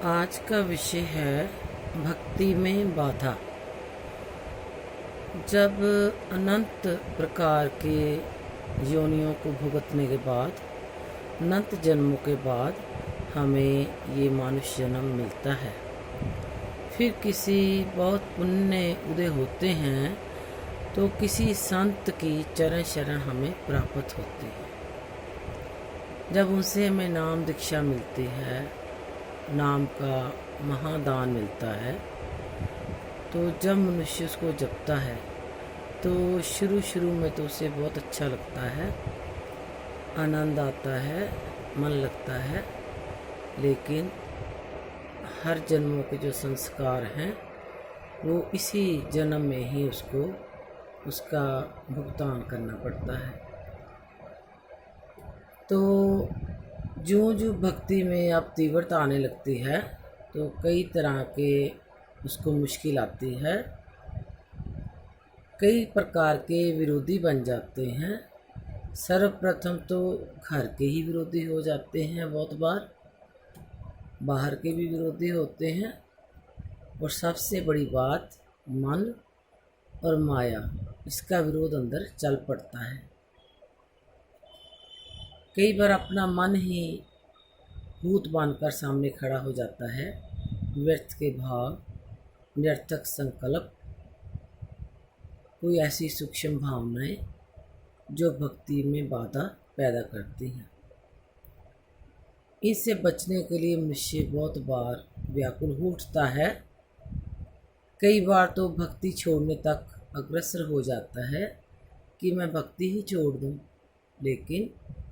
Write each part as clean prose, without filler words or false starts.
आज का विषय है भक्ति में बाधा। जब अनंत प्रकार के योनियों को भुगतने के बाद, अनंत जन्मों के बाद हमें ये मनुष्य जन्म मिलता है। फिर किसी बहुत पुण्य उदय होते हैं तो किसी संत की चरण शरण हमें प्राप्त होती है। जब उनसे हमें नाम दीक्षा मिलती है, नाम का महादान मिलता है, तो जब मनुष्य उसको जपता है तो शुरू में तो उसे बहुत अच्छा लगता है, आनंद आता है, मन लगता है। लेकिन हर जन्मों के जो संस्कार हैं वो इसी जन्म में ही उसको उसका भुगतान करना पड़ता है। तो जो भक्ति में अब तीव्रता आने लगती है तो कई तरह के उसको मुश्किल आती है, कई प्रकार के विरोधी बन जाते हैं। सर्वप्रथम तो घर के ही विरोधी हो जाते हैं, बहुत बार बाहर के भी विरोधी होते हैं, और सबसे बड़ी बात मन और माया, इसका विरोध अंदर चल पड़ता है। कई बार अपना मन ही भूत बनकर सामने खड़ा हो जाता है। व्यर्थ के भाव, निरर्थक संकल्प, कोई ऐसी सूक्ष्म भावनाएं जो भक्ति में बाधा पैदा करती हैं। इससे बचने के लिए मनुष्य बहुत बार व्याकुल हो उठता है। कई बार तो भक्ति छोड़ने तक अग्रसर हो जाता है कि मैं भक्ति ही छोड़ दूं। लेकिन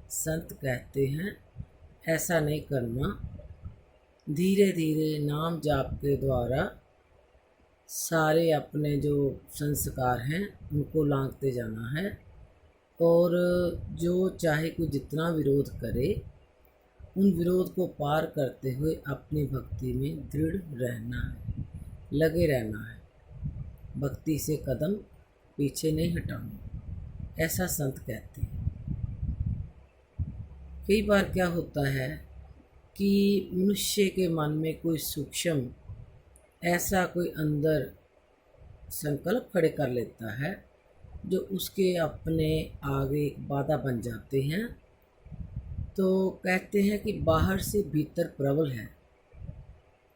संत कहते हैं ऐसा नहीं करना। धीरे धीरे नाम जाप के द्वारा सारे अपने जो संस्कार हैं उनको लांघते जाना है, और जो चाहे कोई जितना विरोध करे, उन विरोध को पार करते हुए अपनी भक्ति में दृढ़ रहना है, लगे रहना है। भक्ति से कदम पीछे नहीं हटाना, ऐसा संत कहते हैं। कई बार क्या होता है कि मनुष्य के मन में कोई सूक्ष्म ऐसा कोई अंदर संकल्प खड़े कर लेता है जो उसके अपने आगे एक बाधा बन जाते हैं। तो कहते हैं कि बाहर से भीतर प्रबल है।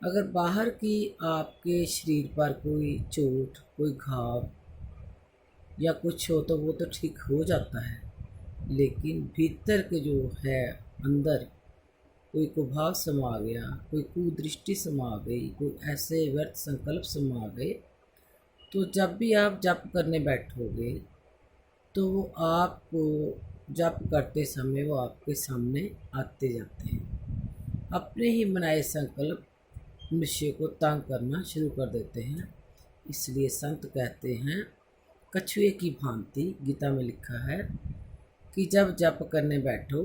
अगर बाहर की आपके शरीर पर कोई चोट, कोई घाव या कुछ हो तो वो तो ठीक हो जाता है, लेकिन भीतर के जो है अंदर कोई कुभाव समा गया, कोई कुदृष्टि समा गई, कोई ऐसे व्यर्थ संकल्प समा गए, तो जब भी आप जप करने बैठोगे तो वो आपको जप करते समय वो आपके सामने आते जाते हैं। अपने ही बनाए संकल्प मनुष्य को तंग करना शुरू कर देते हैं। इसलिए संत कहते हैं, कछुए की भांति गीता में लिखा है कि जब जप करने बैठो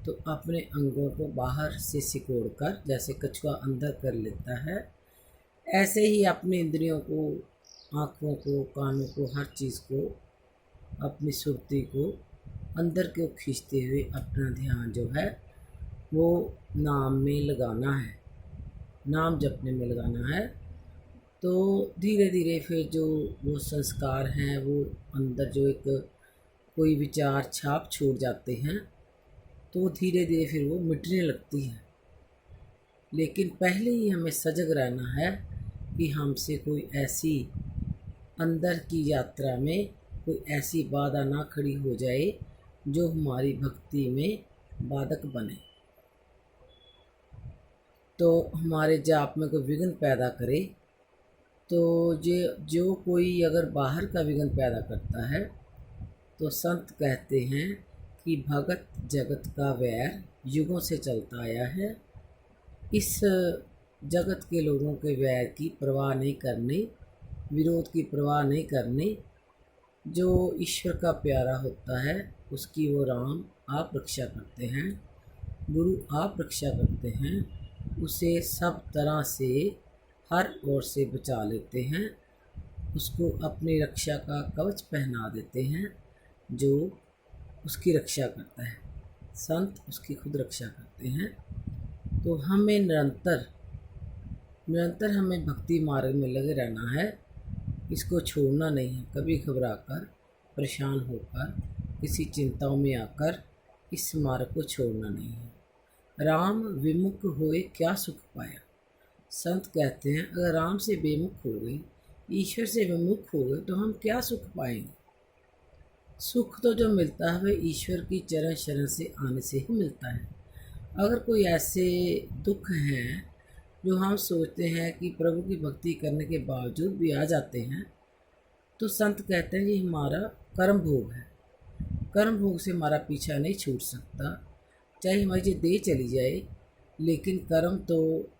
तो अपने अंगों को बाहर से सिकोड़कर, जैसे कछुआ अंदर कर लेता है, ऐसे ही अपनी इंद्रियों को, आँखों को, कानों को, हर चीज़ को, अपनी सुरती को अंदर को खींचते हुए अपना ध्यान जो है वो नाम में लगाना है, नाम जपने में लगाना है। तो धीरे धीरे फिर जो वो संस्कार हैं वो अंदर जो एक कोई विचार छाप छोड़ जाते हैं तो धीरे धीरे फिर वो मिटने लगती है। लेकिन पहले ही हमें सजग रहना है कि हमसे कोई ऐसी अंदर की यात्रा में कोई ऐसी बाधा ना खड़ी हो जाए जो हमारी भक्ति में बाधक बने, तो हमारे जाप में कोई विघ्न पैदा करे। तो जो कोई अगर बाहर का विघ्न पैदा करता है तो संत कहते हैं कि भगत जगत का वैर युगों से चलता आया है। इस जगत के लोगों के वैर की परवाह नहीं करनी, विरोध की परवाह नहीं करनी। जो ईश्वर का प्यारा होता है उसकी वो राम आप रक्षा करते हैं, गुरु आप रक्षा करते हैं, उसे सब तरह से हर ओर से बचा लेते हैं, उसको अपनी रक्षा का कवच पहना देते हैं जो उसकी रक्षा करता है। संत उसकी खुद रक्षा करते हैं। तो हमें निरंतर निरंतर हमें भक्ति मार्ग में लगे रहना है, इसको छोड़ना नहीं है। कभी घबरा कर, परेशान होकर, किसी चिंताओं में आकर इस मार्ग को छोड़ना नहीं है। राम विमुख होए क्या सुख पाया। संत कहते हैं अगर राम से बेमुख हो गए, ईश्वर से विमुख हो गए तो हम क्या सुख पाएंगे। सुख तो जो मिलता है वह ईश्वर की चरण शरण से आने से ही मिलता है। अगर कोई ऐसे दुख हैं जो हम सोचते हैं कि प्रभु की भक्ति करने के बावजूद भी आ जाते हैं, तो संत कहते हैं ये हमारा कर्म भोग है। कर्म भोग से हमारा पीछा नहीं छूट सकता, चाहे हमारी ये देह चली जाए, लेकिन कर्म तो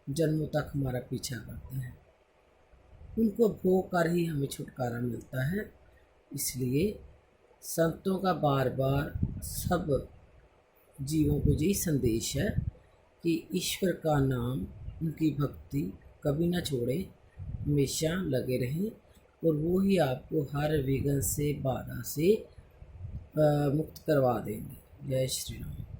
जन्मों तक हमारा पीछा करते हैं। उनको भोग कर ही हमें छुटकारा मिलता है। इसलिए संतों का बार बार सब जीवों को यही संदेश है कि ईश्वर का नाम, उनकी भक्ति कभी ना छोड़ें, हमेशा लगे रहें, और वो ही आपको हर विघ्न से, बाधा से मुक्त करवा देंगे। जय श्री राम।